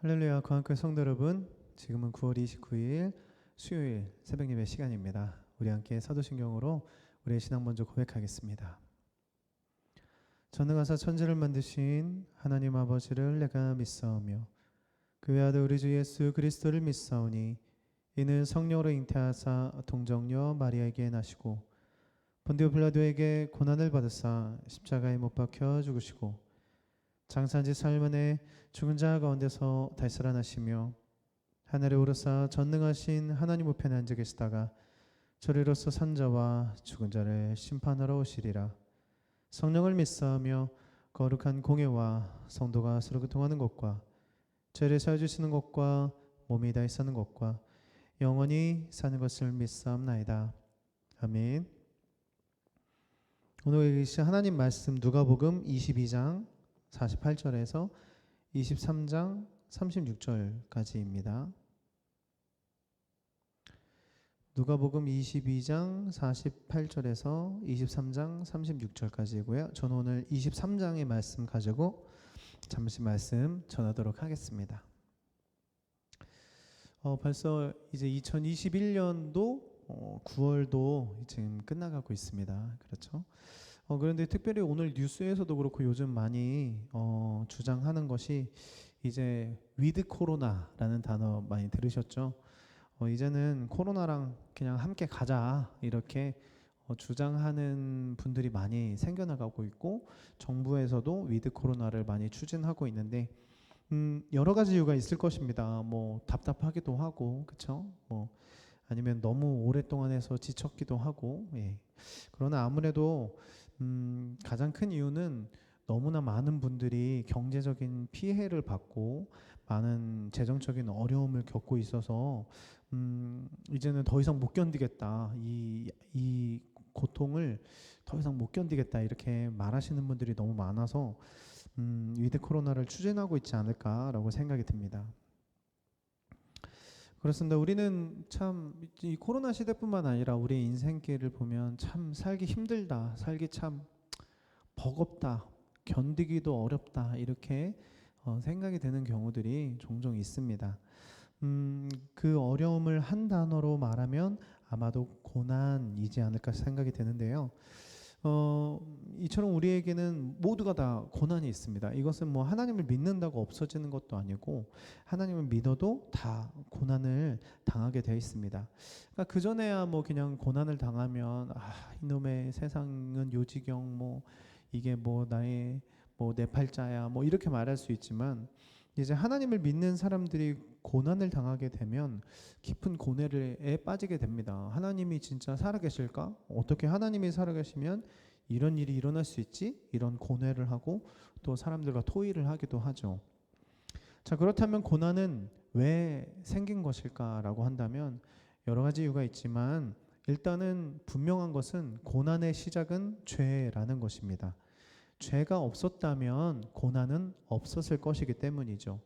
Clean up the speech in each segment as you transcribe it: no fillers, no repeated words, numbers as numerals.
할렐루야, 거한교회 성도 여러분, 지금은 9월 29일 수요일 새벽 예배 시간입니다. 우리 함께 사도신경으로 우리의 신앙 먼저 고백하겠습니다. 전능하사 천지를 만드신 하나님 아버지를 내가 믿사오며 그 외아들 우리 주 예수 그리스도를 믿사오니 이는 성령으로 잉태하사 동정녀 마리아에게 나시고 본디오 빌라도에게 고난을 받으사 십자가에 못 박혀 죽으시고 장사지 사흘 만에 죽은 자 가운데서 다시 살아나시며 하늘에 오르사 전능하신 하나님 우편에 앉아 계시다가 저리로서 산 자와 죽은 자를 심판하러 오시리라. 성령을 믿사하며 거룩한 공예와 성도가 서로 교통하는 것과 죄를 사해 주시는 것과 몸이 다히 사는 것과 영원히 사는 것을 믿사옵나이다. 아멘. 오늘 읽으신 하나님 말씀 누가복음 22장 48절에서 23장 36절까지입니다. 누가복음 22장 48절에서 23장 36절까지고요. 저는 오늘 23장의 말씀 가지고 잠시 말씀 전하도록 하겠습니다. 벌써 이제 2021년도 9월도 지금 끝나가고 있습니다. 그렇죠? 그런데 특별히 오늘 뉴스에서도 그렇고 요즘 많이 주장하는 것이 이제 위드 코로나라는 단어 많이 들으셨죠? 이제는 코로나랑 그냥 함께 가자 이렇게 주장하는 분들이 많이 생겨나가고 있고 정부에서도 위드 코로나를 많이 추진하고 있는데 여러 가지 이유가 있을 것입니다. 뭐 답답하기도 하고 그렇죠? 뭐 아니면 너무 오랫동안 해서 지쳤기도 하고 그러나 아무래도 가장 큰 이유는 너무나 많은 분들이 경제적인 피해를 받고 많은 재정적인 어려움을 겪고 있어서 이제는 더 이상 못 견디겠다. 이 고통을 더 이상 못 견디겠다. 이렇게 말하시는 분들이 너무 많아서 위드 코로나를 추진하고 있지 않을까라고 생각이 듭니다. 그렇습니다. 우리는 참 이 코로나 시대뿐만 아니라 우리의 인생길을 보면 참 살기 힘들다, 살기 참 버겁다, 견디기도 어렵다 이렇게 생각이 되는 경우들이 종종 있습니다. 그 어려움을 한 단어로 말하면 아마도 고난이지 않을까 생각이 되는데요. 이처럼 우리에게는 모두가 다 고난이 있습니다. 이것은 뭐 하나님을 믿는다고 없어지는 것도 아니고 하나님을 믿어도 다 고난을 당하게 되어 있습니다. 그러니까 그 전에야 뭐 그냥 고난을 당하면 이놈의 세상은 요지경 뭐 이게 뭐 나의 뭐 내 팔자야 뭐 이렇게 말할 수 있지만 이제 하나님을 믿는 사람들이 고난을 당하게 되면 깊은 고뇌에 빠지게 됩니다. 하나님이 진짜 살아계실까? 어떻게 하나님이 살아계시면 이런 일이 일어날 수 있지? 이런 고뇌를 하고 또 사람들과 토의를 하기도 하죠. 자, 그렇다면 고난은 왜 생긴 것일까라고 한다면 여러 가지 이유가 있지만 일단은 분명한 것은 고난의 시작은 죄라는 것입니다. 죄가 없었다면 고난은 없었을 것이기 때문이죠.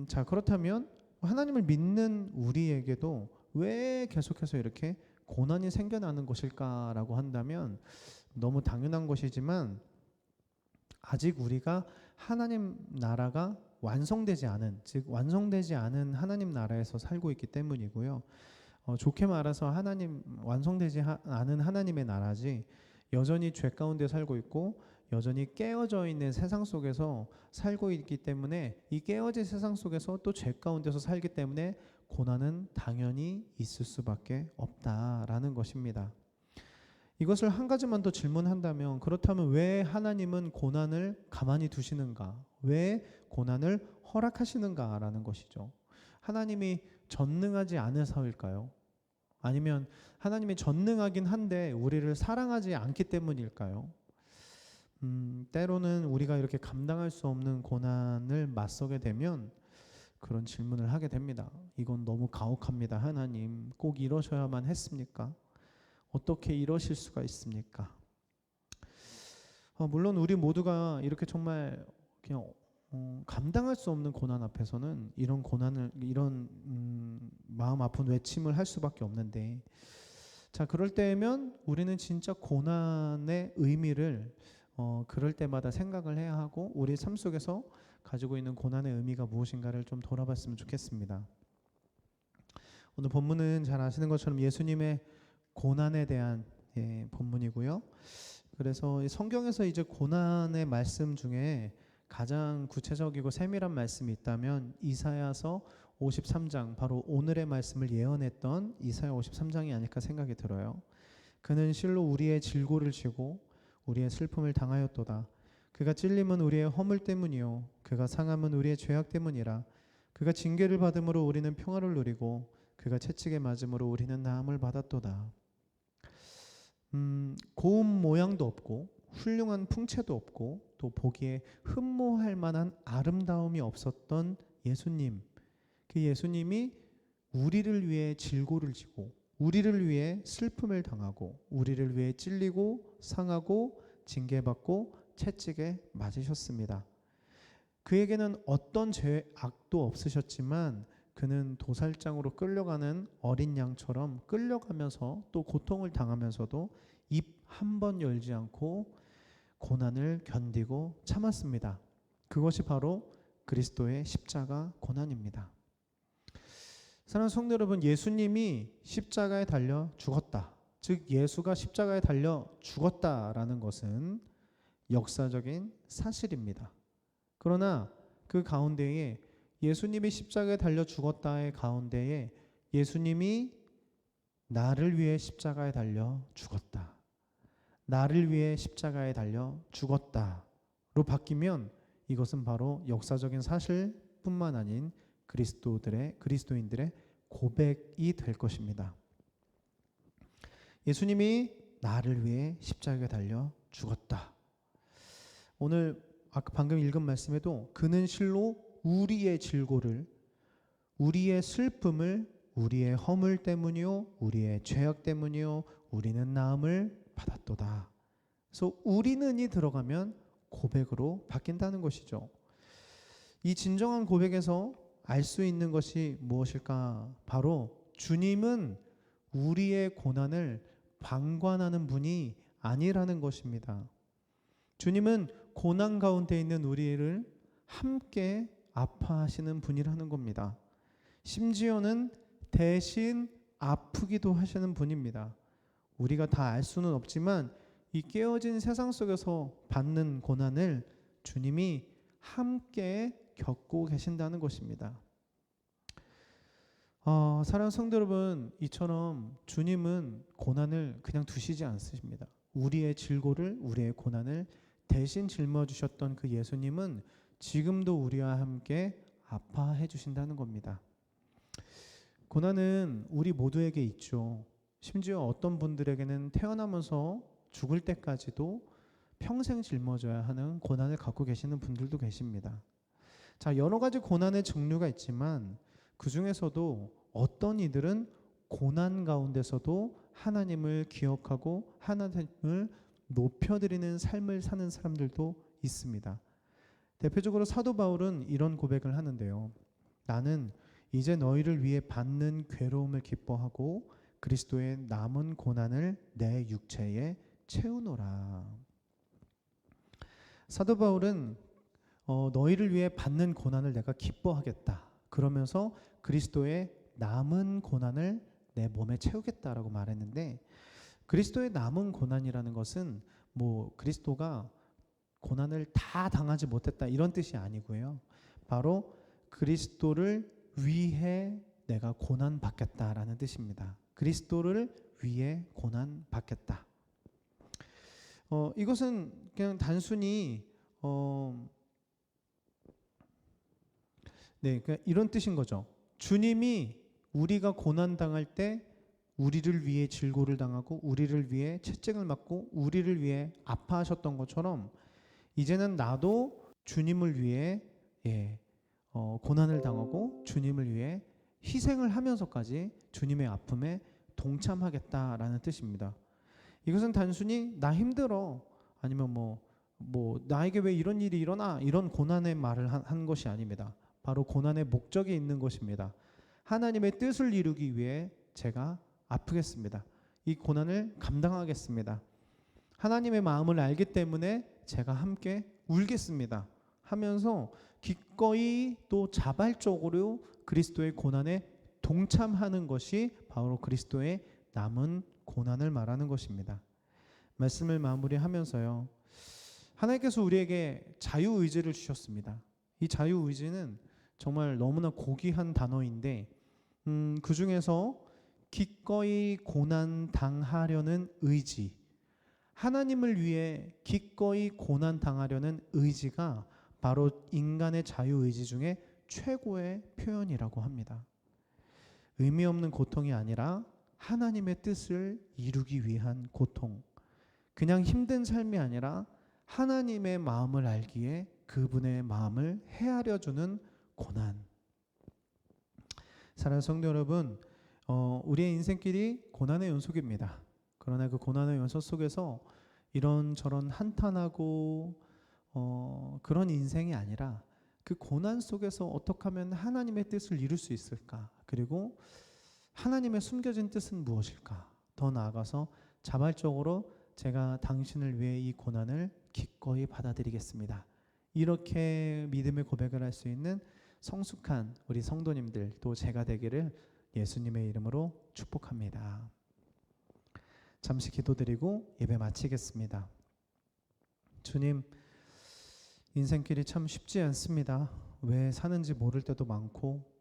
자, 그렇다면 하나님을 믿는 우리에게도 왜 계속해서 이렇게 고난이 생겨나는 것일까라고 한다면 너무 당연한 것이지만 아직 우리가 하나님 나라가 완성되지 않은, 즉 완성되지 않은 하나님 나라에서 살고 있기 때문이고요. 좋게 말해서 완성되지 않은 하나님의 나라지 여전히 죄 가운데 살고 있고 여전히 깨어져 있는 세상 속에서 살고 있기 때문에 이 깨어진 세상 속에서 또 죄 가운데서 살기 때문에 고난은 당연히 있을 수밖에 없다라는 것입니다. 이것을 한 가지만 더 질문한다면 그렇다면 왜 하나님은 고난을 가만히 두시는가? 왜 고난을 허락하시는가라는 것이죠. 하나님이 전능하지 않으서일까요? 아니면 하나님이 전능하긴 한데 우리를 사랑하지 않기 때문일까요? 때로는 우리가 이렇게 감당할 수 없는 고난을 맞서게 되면 그런 질문을 하게 됩니다. 이건 너무 가혹합니다. 하나님, 꼭 이러셔야만 했습니까? 어떻게 이러실 수가 있습니까? 물론 우리 모두가 이렇게 정말 그냥 감당할 수 없는 고난 앞에서는 이런 마음 아픈 외침을 할 수밖에 없는데, 자, 그럴 때면 우리는 진짜 고난의 의미를 그럴 때마다 생각을 해야 하고 우리 삶 속에서 가지고 있는 고난의 의미가 무엇인가를 좀 돌아봤으면 좋겠습니다. 오늘 본문은 잘 아시는 것처럼 예수님의 고난에 대한 본문이고요. 그래서 성경에서 이제 고난의 말씀 중에 가장 구체적이고 세밀한 말씀이 있다면 이사야서 53장, 바로 오늘의 말씀을 예언했던 이사야 53장이 아닐까 생각이 들어요. 그는 실로 우리의 질고를 지고 우리의 슬픔을 당하였도다. 그가 찔림은 우리의 허물 때문이요 그가 상함은 우리의 죄악 때문이라. 그가 징계를 받음으로 우리는 평화를 누리고 그가 채찍에 맞음으로 우리는 나음을 받았도다. 고운 모양도 없고 훌륭한 풍채도 없고 또 보기에 흠모할 만한 아름다움이 없었던 예수님, 그 예수님이 우리를 위해 질고를 지고 우리를 위해 슬픔을 당하고 우리를 위해 찔리고 상하고 징계받고 채찍에 맞으셨습니다. 그에게는 어떤 죄악도 없으셨지만 그는 도살장으로 끌려가는 어린 양처럼 끌려가면서 또 고통을 당하면서도 입 한 번 열지 않고 고난을 견디고 참았습니다. 그것이 바로 그리스도의 십자가 고난입니다. 사랑하는 성도 여러분, 예수님이 십자가에 달려 죽었다. 즉 예수가 십자가에 달려 죽었다라는 것은 역사적인 사실입니다. 그러나 그 가운데에 예수님이 십자가에 달려 죽었다의 가운데에 예수님이 나를 위해 십자가에 달려 죽었다. 나를 위해 십자가에 달려 죽었다로 바뀌면 이것은 바로 역사적인 사실뿐만 아닌 그리스도인들의 고백이 될 것입니다. 예수님이 나를 위해 십자가에 달려 죽었다. 오늘 아까 방금 읽은 말씀에도 그는 실로 우리의 질고를, 우리의 슬픔을, 우리의 허물 때문이요 우리의 죄악 때문이요 우리는 나음을 받았도다. 그래서 우리는이 들어가면 고백으로 바뀐다는 것이죠. 이 진정한 고백에서 알 수 있는 것이 무엇일까? 바로 주님은 우리의 고난을 방관하는 분이 아니라는 것입니다. 주님은 고난 가운데 있는 우리를 함께 아파하시는 분이라는 겁니다. 심지어는 대신 아프기도 하시는 분입니다. 우리가 다 알 수는 없지만 이 깨어진 세상 속에서 받는 고난을 주님이 함께 겪고 계신다는 것입니다. 사랑하는 성도 여러분, 이처럼 주님은 고난을 그냥 두시지 않으십니다. 우리의 질고를, 우리의 고난을 대신 짊어지셨던 그 예수님은 지금도 우리와 함께 아파해 주신다는 겁니다. 고난은 우리 모두에게 있죠. 심지어 어떤 분들에게는 태어나면서 죽을 때까지도 평생 짊어져야 하는 고난을 갖고 계시는 분들도 계십니다. 자, 여러 가지 고난의 종류가 있지만 그 중에서도 어떤 이들은 고난 가운데서도 하나님을 기억하고 하나님을 높여드리는 삶을 사는 사람들도 있습니다. 대표적으로 사도 바울은 이런 고백을 하는데요. 나는 이제 너희를 위해 받는 괴로움을 기뻐하고 그리스도의 남은 고난을 내 육체에 채우노라. 사도 바울은 너희를 위해 받는 고난을 내가 기뻐하겠다. 그러면서 그리스도의 남은 고난을 내 몸에 채우겠다라고 말했는데, 그리스도의 남은 고난이라는 것은 그리스도가 고난을 다 당하지 못했다 이런 뜻이 아니고요. 바로 그리스도를 위해 내가 고난 받겠다라는 뜻입니다. 그리스도를 위해 고난 받겠다. 이것은 그냥 단순히 그러니까 이런 뜻인 거죠. 주님이 우리가 고난 당할 때 우리를 위해 질고를 당하고 우리를 위해 채찍을 맞고 우리를 위해 아파하셨던 것처럼 이제는 나도 주님을 위해 고난을 당하고 주님을 위해 희생을 하면서까지 주님의 아픔에 동참하겠다라는 뜻입니다. 이것은 단순히 나 힘들어 아니면 나에게 왜 이런 일이 일어나 이런 고난의 말을 한 것이 아닙니다. 바로 고난의 목적이 있는 것입니다. 하나님의 뜻을 이루기 위해 제가 아프겠습니다. 이 고난을 감당하겠습니다. 하나님의 마음을 알기 때문에 제가 함께 울겠습니다. 하면서 기꺼이 또 자발적으로 그리스도의 고난에 동참하는 것이 바로 그리스도의 남은 고난을 말하는 것입니다. 말씀을 마무리하면서요, 하나님께서 우리에게 자유의지를 주셨습니다. 이 자유의지는 정말 너무나 고귀한 단어인데 그 중에서 기꺼이 고난 당하려는 의지, 하나님을 위해 기꺼이 고난 당하려는 의지가 바로 인간의 자유의지 중에 최고의 표현이라고 합니다. 의미 없는 고통이 아니라 하나님의 뜻을 이루기 위한 고통, 그냥 힘든 삶이 아니라 하나님의 마음을 알기에 그분의 마음을 헤아려 주는 고난. 사랑하는 성도 여러분, 우리의 인생길이 고난의 연속입니다. 그러나 그 고난의 연속 속에서 이런저런 한탄하고 그런 인생이 아니라 그 고난 속에서 어떻게 하면 하나님의 뜻을 이룰 수 있을까? 그리고 하나님의 숨겨진 뜻은 무엇일까? 더 나아가서 자발적으로 제가 당신을 위해 이 고난을 기꺼이 받아들이겠습니다. 이렇게 믿음의 고백을 할 수 있는 성숙한 우리 성도님들 또 제가 되기를 예수님의 이름으로 축복합니다. 잠시 기도드리고 예배 마치겠습니다. 주님, 인생길이 참 쉽지 않습니다. 왜 사는지 모를 때도 많고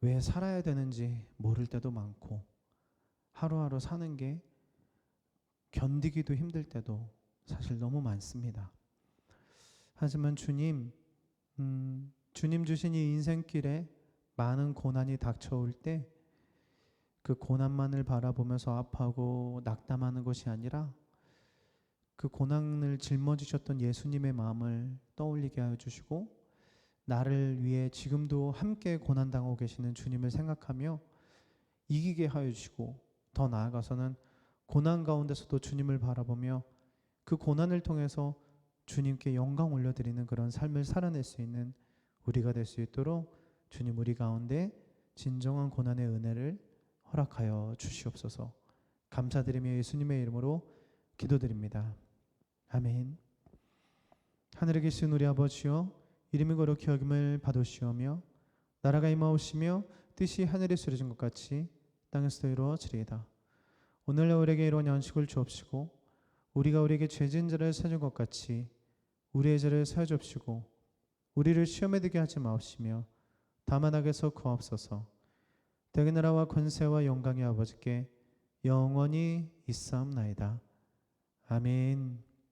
왜 살아야 되는지 모를 때도 많고 하루하루 사는 게 견디기도 힘들 때도 사실 너무 많습니다. 하지만 주님, 주님 주신 이 인생길에 많은 고난이 닥쳐올 때 그 고난만을 바라보면서 아파하고 낙담하는 것이 아니라 그 고난을 짊어지셨던 예수님의 마음을 떠올리게 하여 주시고 나를 위해 지금도 함께 고난당하고 계시는 주님을 생각하며 이기게 하여 주시고 더 나아가서는 고난 가운데서도 주님을 바라보며 그 고난을 통해서 주님께 영광 올려드리는 그런 삶을 살아낼 수 있는 우리가 될 수 있도록 주님 우리 가운데 진정한 고난의 은혜를 허락하여 주시옵소서. 감사드리며 예수님의 이름으로 기도드립니다. 아멘. 하늘에 계신 우리 아버지여, 이름이 거룩히 여김을 받으시오며 나라가 임하옵시며 뜻이 하늘에서 이루어진 것 같이 땅에서도 이루어지리이다. 오늘날 우리에게 이런 양식을 주옵시고 우리가 우리에게 죄진 자를 사준 것 같이 우리의 죄를 사여 주옵시고 우리를 시험에 들게 하지 마옵시며 다만 악에서 구하옵소서. 대개 나라와 권세와 영광의 아버지께 영원히 있사옵나이다. 아멘.